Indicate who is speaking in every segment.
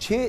Speaker 1: 6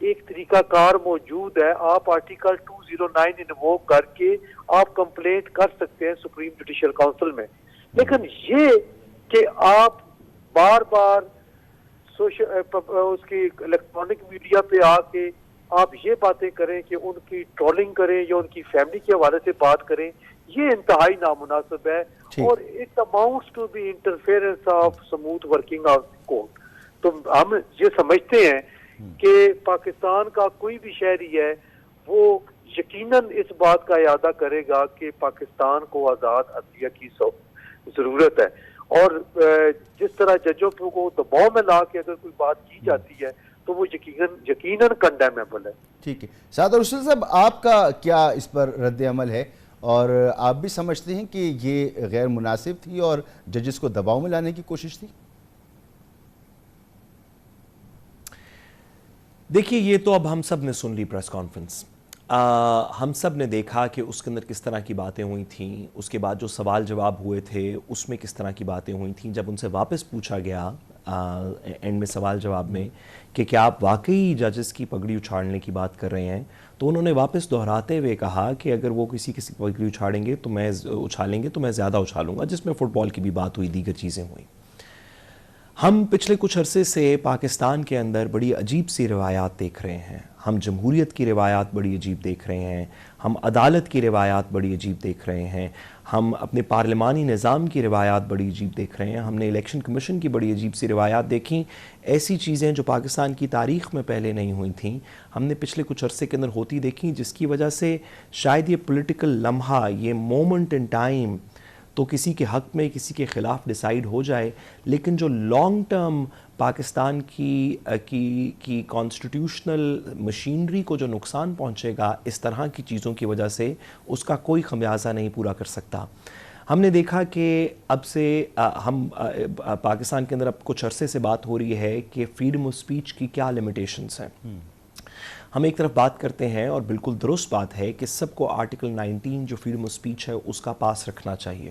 Speaker 2: ایک طریقہ کار موجود ہے. آپ آرٹیکل 209 انووک کر کے آپ کمپلینٹ کر سکتے ہیں سپریم جوڈیشل کاؤنسل میں. لیکن یہ کہ آپ بار بار اس کی الیکٹرانک میڈیا پہ آ کے آپ یہ باتیں کریں کہ ان کی ٹرولنگ کریں یا ان کی فیملی کے حوالے سے بات کریں, یہ انتہائی نامناسب ہے. اور it amounts to be interference of smooth working of court. تو ہم یہ سمجھتے ہیں کہ پاکستان کا کوئی بھی شہری ہے وہ یقیناً اس بات کا اعادہ کرے گا کہ پاکستان کو آزاد عدلیہ کی ضرورت ہے. اور جس طرح ججوں کو دباؤ میں لا کے اگر کوئی بات کی جاتی ہے تو وہ یقیناً کنڈیمیبل ہے.
Speaker 1: ٹھیک ہے. سعادت رسول صاحب, آپ کا کیا اس پر رد عمل ہے, اور آپ بھی سمجھتے ہیں کہ یہ غیر مناسب تھی اور ججز کو دباؤ میں لانے کی کوشش تھی؟
Speaker 3: دیکھیے, یہ تو اب ہم سب نے سن لی پریس کانفرنس, ہم سب نے دیکھا کہ اس کے اندر کس طرح کی باتیں ہوئی تھیں. اس کے بعد جو سوال جواب ہوئے تھے اس میں کس طرح کی باتیں ہوئی تھیں. جب ان سے واپس پوچھا گیا اینڈ میں سوال جواب میں کہ کیا آپ واقعی ججز کی پگڑی اچھاڑنے کی بات کر رہے ہیں, تو انہوں نے واپس دہراتے ہوئے کہا کہ اگر وہ کسی پگڑی اچھالیں گے تو میں زیادہ اچھالوں گا, جس میں فٹ بال کی بھی بات ہوئی, دیگر چیزیں ہوئیں. ہم پچھلے کچھ عرصے سے پاکستان کے اندر بڑی عجیب سی روایات دیکھ رہے ہیں. ہم جمہوریت کی روایات بڑی عجیب دیکھ رہے ہیں, ہم عدالت کی روایات بڑی عجیب دیکھ رہے ہیں, ہم اپنے پارلیمانی نظام کی روایات بڑی عجیب دیکھ رہے ہیں, ہم نے الیکشن کمیشن کی بڑی عجیب سی روایات دیکھیں. ایسی چیزیں جو پاکستان کی تاریخ میں پہلے نہیں ہوئی تھیں ہم نے پچھلے کچھ عرصے کے اندر ہوتی دیکھیں, جس کی وجہ سے شاید یہ پولیٹیکل لمحہ, یہ مومنٹ ان ٹائم تو کسی کے حق میں کسی کے خلاف ڈیسائیڈ ہو جائے, لیکن جو لانگ ٹرم پاکستان کی کانسٹیٹیوشنل مشینری کو جو نقصان پہنچے گا اس طرح کی چیزوں کی وجہ سے, اس کا کوئی خمیازہ نہیں پورا کر سکتا. ہم نے دیکھا کہ اب سے ہم پاکستان کے اندر اب کچھ عرصے سے بات ہو رہی ہے کہ فریڈم آف اسپیچ کی کیا لیمیٹیشنز ہیں. ہم ایک طرف بات کرتے ہیں اور بالکل درست بات ہے کہ سب کو آرٹیکل 19 جو فریڈم آف اسپیچ ہے اس کا پاس رکھنا چاہیے.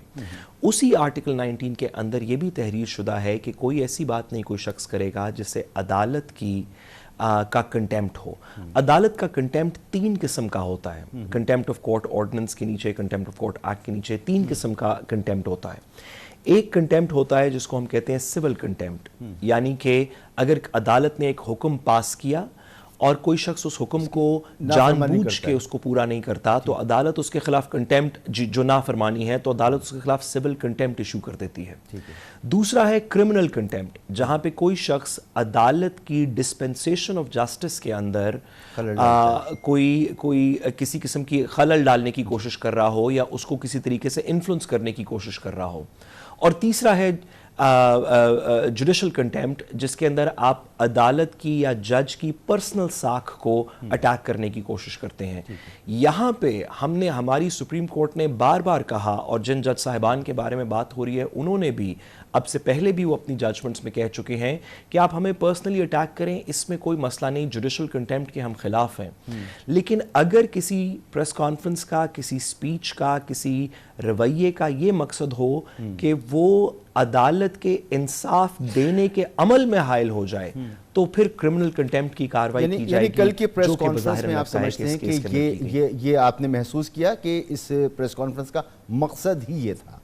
Speaker 3: اسی آرٹیکل 19 کے اندر یہ بھی تحریر شدہ ہے کہ کوئی ایسی بات نہیں کوئی شخص کرے گا جس سے عدالت کا کنٹیمپٹ ہو. عدالت کا کنٹیمپٹ 3 قسم کا ہوتا ہے. کنٹیمپٹ آف کورٹ آرڈیننس کے نیچے, کنٹیمپٹ آف کورٹ ایکٹ کے نیچے 3 قسم کا کنٹیمپٹ ہوتا ہے. ایک کنٹیمپٹ ہوتا ہے جس کو ہم کہتے ہیں سول کنٹیمپٹ, یعنی کہ اگر عدالت نے ایک حکم پاس کیا اور کوئی شخص اس حکم کو جان بوجھ کے اس کو پورا نہیں کرتا تو عدالت اس کے خلاف کنٹیمپٹ, جو نافرمانی ہے تو عدالت اس کے خلاف سول کنٹیمپٹ ایشو کر دیتی ہے. دوسرا ہے کرمنل کنٹیمپٹ, جہاں پہ کوئی شخص عدالت کی ڈسپنسیشن آف جسٹس کے اندر کوئی کسی قسم کی خلل ڈالنے کی کوشش کر رہا ہو یا اس کو کسی طریقے سے انفلوئنس کرنے کی کوشش کر رہا ہو. اور تیسرا ہے جوڈیشل کنٹیمپٹ, جس کے اندر آپ عدالت کی یا جج کی پرسنل ساکھ کو اٹیک کرنے کی کوشش کرتے ہیں. یہاں پہ ہماری سپریم کورٹ نے بار بار کہا, اور جن جج صاحبان کے بارے میں بات ہو رہی ہے انہوں نے بھی اب سے پہلے بھی وہ اپنی ججمنٹس میں کہہ چکے ہیں کہ آپ ہمیں پرسنلی اٹیک کریں, اس میں کوئی مسئلہ نہیں, جوڈیشل کنٹیمپٹ کے ہم خلاف ہیں. لیکن اگر کسی پریس کانفرنس کا, کسی سپیچ کا, کسی رویے کا یہ مقصد ہو کہ وہ عدالت کے انصاف دینے کے عمل میں حائل ہو جائے تو پھر کرمنل کنٹیمپٹ کی کارروائی کی جائے گی.
Speaker 1: کل کی پریس کانفرنس میں آپ سمجھتے ہیں کہ یہ آپ نے محسوس کیا کہ اس پریس کانفرنس کا مقصد ہی یہ تھا؟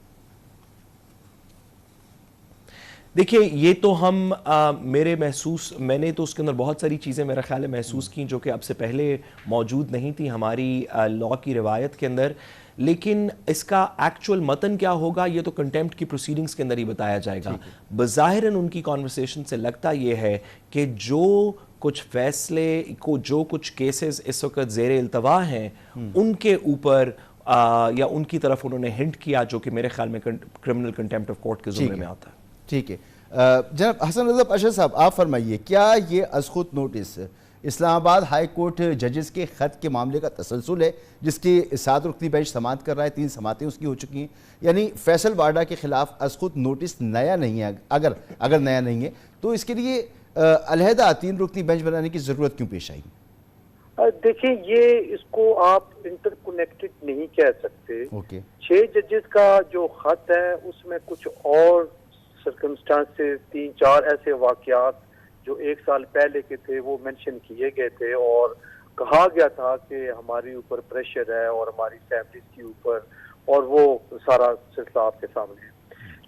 Speaker 3: دیکھیے, یہ تو میں نے تو اس کے اندر بہت ساری چیزیں میرا خیال ہے محسوس کی جو کہ اب سے پہلے موجود نہیں تھی ہماری لاء کی روایت کے اندر. لیکن اس کا ایکچول متن کیا ہوگا یہ تو کنٹیمپٹ کی پروسیڈنگز کے اندر ہی بتایا جائے گا. بظاہراً ان کی کانورسیشن سے لگتا یہ ہے کہ جو کچھ فیصلے کو, جو کچھ کیسز اس وقت زیر التوا ہیں ان کے اوپر یا ان کی طرف انہوں نے ہنٹ کیا, جو کہ میرے خیال میں کرمنل کنٹیمپٹ آف کورٹ کے زمرے میں آتا ہے.
Speaker 1: ٹھیک ہے. جناب حسن رضا پاشا صاحب, آپ فرمائیے, کیا یہ از خود نوٹس اسلام آباد ہائی کورٹ ججز کے خط کے معاملے کا تسلسل ہے جس کی 7 رکنی بینچ سماعت کر رہا ہے, 3 سماعتیں اس کی ہو چکی ہیں, یعنی فیصل وارڈا کے خلاف از خود نوٹس نیا نہیں ہے؟ اگر نیا نہیں ہے تو اس کے لیے علیحدہ 3 رکنی بینچ بنانے کی ضرورت کیوں پیش آئی؟
Speaker 2: دیکھیں, یہ اس کو آپ انٹر کنیکٹڈ نہیں کہہ سکتے. 6 ججز کا جو خط ہے اس میں کچھ اور سرکمسٹانسز, 3-4 ایسے واقعات جو 1 سال پہلے کے تھے وہ مینشن کیے گئے تھے اور کہا گیا تھا کہ ہماری اوپر پریشر ہے اور ہماری فیملیز کے اوپر، اور وہ سارا سلسلہ آپ کے سامنے ہے.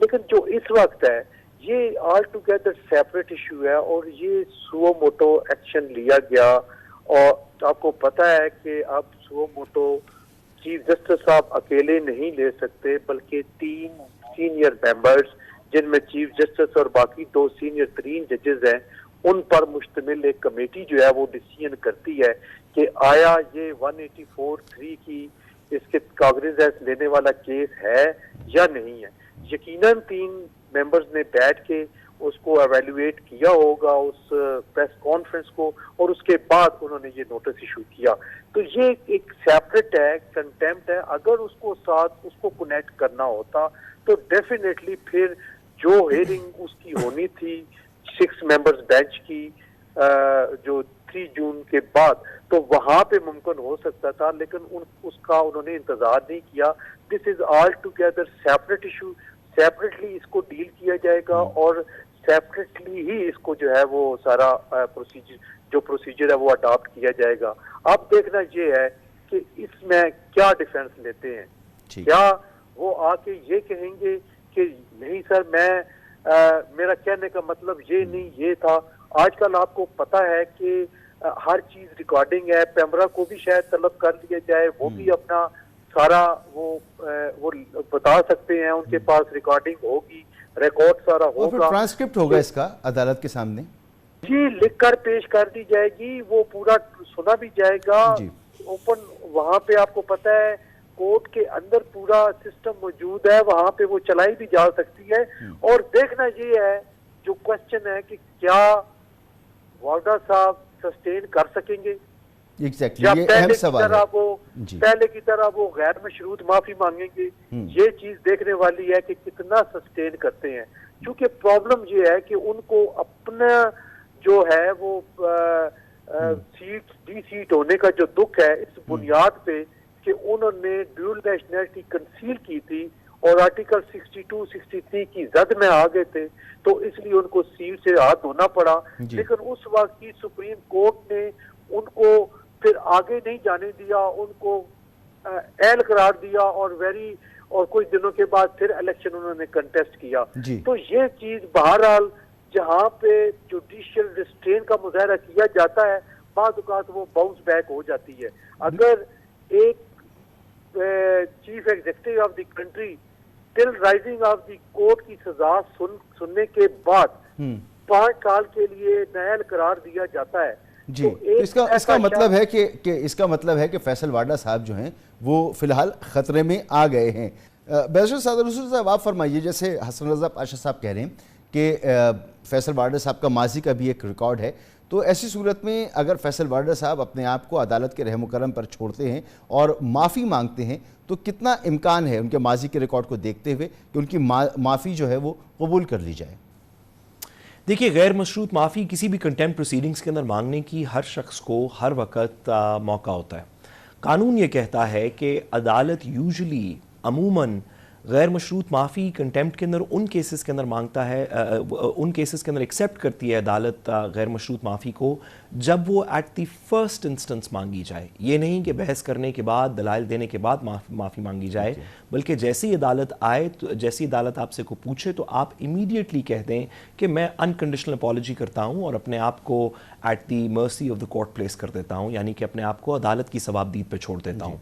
Speaker 2: لیکن جو اس وقت ہے یہ آل ٹوگیدر سیپریٹ ایشو ہے اور یہ سو موٹو ایکشن لیا گیا. اور آپ کو پتہ ہے کہ اب سو موٹو چیف جسٹس صاحب اکیلے نہیں لے سکتے، بلکہ 3 سینئر ممبرز جن میں چیف جسٹس اور باقی 2 سینئر ترین ججز ہیں، ان پر مشتمل ایک کمیٹی جو ہے وہ ڈیسیژن کرتی ہے کہ آیا یہ 184(3) کی اس کے کاغذات لینے والا کیس ہے یا نہیں ہے. یقیناً 3 ممبرز نے بیٹھ کے اس کو ایویلویٹ کیا ہوگا اس پریس کانفرنس کو، اور اس کے بعد انہوں نے یہ نوٹس ایشو کیا. تو یہ ایک سیپریٹ ہے، کنٹیمپٹ ہے. اگر اس کو ساتھ اس کو کنیکٹ کرنا ہوتا تو ڈیفینیٹلی پھر جو ہیئرنگ اس کی ہونی تھی 6 ممبرز بینچ کی جو 3 جون کے بعد، تو وہاں پہ ممکن ہو سکتا تھا، لیکن اس کا انہوں نے انتظار نہیں کیا. This is all together separate issue. Separately اس کو ڈیل کیا جائے گا اور سیپریٹلی ہی اس کو جو ہے وہ سارا پروسیجر ہے وہ اڈاپٹ کیا جائے گا. اب دیکھنا یہ ہے کہ اس میں کیا ڈیفینس لیتے ہیں. کیا وہ آ کے یہ کہیں گے کہ نہیں سر میرا کہنے کا مطلب یہ نہیں یہ تھا. آج کل آپ کو پتہ ہے کہ ہر چیز ریکارڈنگ ہے. پیمرا کو بھی شاید طلب کر لیا جائے، وہ بھی اپنا سارا وہ بتا سکتے ہیں، ان کے پاس ریکارڈنگ ہوگی، ریکارڈ سارا ہوگا،
Speaker 1: اور پھر ٹرانسکرپٹ ہوگا اس کا عدالت کے سامنے
Speaker 2: جی لکھ کر پیش کر دی جائے گی. وہ پورا سنا بھی جائے گا اوپن. وہاں پہ آپ کو پتہ ہے کورٹ کے اندر پورا سسٹم موجود ہے، وہاں پہ وہ چلائی بھی جا سکتی ہے. اور دیکھنا یہ ہے جو کوشچن ہے کہ کیا واڈا صاحب سسٹین کر سکیں گے
Speaker 1: ایگزیکٹلی، یہ اہم سوال ہے.
Speaker 2: پہلے کی طرح وہ غیر مشروط معافی مانگیں گے. یہ چیز دیکھنے والی ہے کہ کتنا سسٹین کرتے ہیں. کیونکہ پرابلم یہ ہے کہ ان کو اپنا جو ہے وہ سیٹ ہونے کا جو دکھ ہے اس بنیاد پہ کہ انہوں نے ڈیول نیشنلٹی کنسیل کی تھی اور آرٹیکل 62 63 کی زد میں آ گئے تھے، تو اس لیے ان کو سیٹ سے ہاتھ دھونا پڑا. لیکن اس وقت کی سپریم کورٹ نے ان کو پھر آگے نہیں جانے دیا، ان کو اہل قرار دیا اور کچھ دنوں کے بعد پھر الیکشن انہوں نے کنٹیسٹ کیا. تو یہ چیز بہرحال جہاں پہ جوڈیشل ریسٹرین کا مظاہرہ کیا جاتا ہے بعض اوقات وہ باؤنس بیک ہو جاتی ہے. اگر ایک chief executive of the country till rising of the court کی سزا سننے کے بعد 5 سال کے لیے نااہل قرار دیا جاتا ہے،
Speaker 1: جی اس کا مطلب ہے کہ فیصل واڈا صاحب جو ہیں وہ فی الحال خطرے میں آ گئے ہیں. بیرسٹر سعد رسول صاحب آپ فرمائیے، جیسے حسن رضا پاشا صاحب کہہ رہے ہیں کہ فیصل واڈا صاحب کا ماضی کا بھی ایک ریکارڈ ہے، تو ایسی صورت میں اگر فیصل واڈا صاحب اپنے آپ کو عدالت کے رحم و کرم پر چھوڑتے ہیں اور معافی مانگتے ہیں تو کتنا امکان ہے ان کے ماضی کے ریکارڈ کو دیکھتے ہوئے کہ ان کی معافی جو ہے وہ قبول کر لی جائے؟
Speaker 3: دیکھیے، غیر مشروط معافی کسی بھی کنٹیمپٹ پروسیڈنگز کے اندر مانگنے کی ہر شخص کو ہر وقت موقع ہوتا ہے. قانون یہ کہتا ہے کہ عدالت یوزلی عموماً غیر مشروط معافی کنٹیمپٹ کے اندر ان کیسز کے اندر مانگتا ہے، ان کیسز کے اندر ایکسیپٹ کرتی ہے عدالت غیر مشروط معافی کو جب وہ ایٹ دی فرسٹ انسٹنس مانگی جائے. یہ نہیں کہ بحث کرنے کے بعد دلائل دینے کے بعد معافی مانگی جائے، بلکہ جیسی عدالت آئے، جیسی عدالت آپ سے کو پوچھے تو آپ امیڈیٹلی کہہ دیں کہ میں انکنڈیشنل اپالوجی کرتا ہوں اور اپنے آپ کو at the mercy of the court place کر دیتا ہوں، یعنی کہ اپنے آپ کو عدالت کی ثوابدید پہ چھوڑ دیتا ہوں.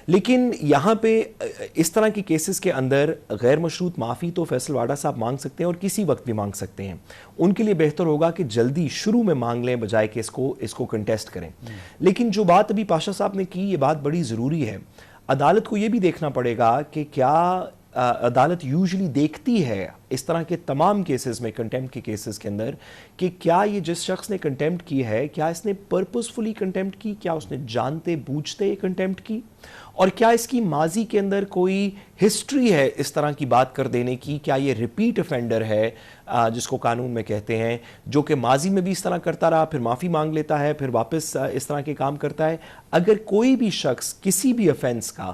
Speaker 3: لیکن یہاں پہ اس طرح کی کیسز کے اندر غیر مشروط معافی تو فیصل واڈا صاحب مانگ سکتے ہیں اور کسی وقت بھی مانگ سکتے ہیں. ان کے لیے بہتر ہوگا کہ جلدی شروع میں مانگ لیں بجائے کہ اس کو کنٹیسٹ کریں. لیکن جو بات ابھی پاشا صاحب نے کی، یہ بات بڑی ضروری ہے. عدالت کو یہ بھی دیکھنا پڑے گا کہ کیا عدالت یوزلی دیکھتی ہے اس طرح کے تمام کیسز میں، کنٹیمپٹ کے کیسز کے اندر، کہ کیا یہ جس شخص نے کنٹیمپٹ کی ہے کیا اس نے پرپسفلی کنٹیمپٹ کی، کیا اس نے جانتے بوجھتے کنٹیمپٹ کی، اور کیا اس کی ماضی کے اندر کوئی ہسٹری ہے اس طرح کی بات کر دینے کی. کیا یہ ریپیٹ افینڈر ہے جس کو قانون میں کہتے ہیں، جو کہ ماضی میں بھی اس طرح کرتا رہا، پھر معافی مانگ لیتا ہے، پھر واپس اس طرح کے کام کرتا ہے. اگر کوئی بھی شخص کسی بھی افینس کا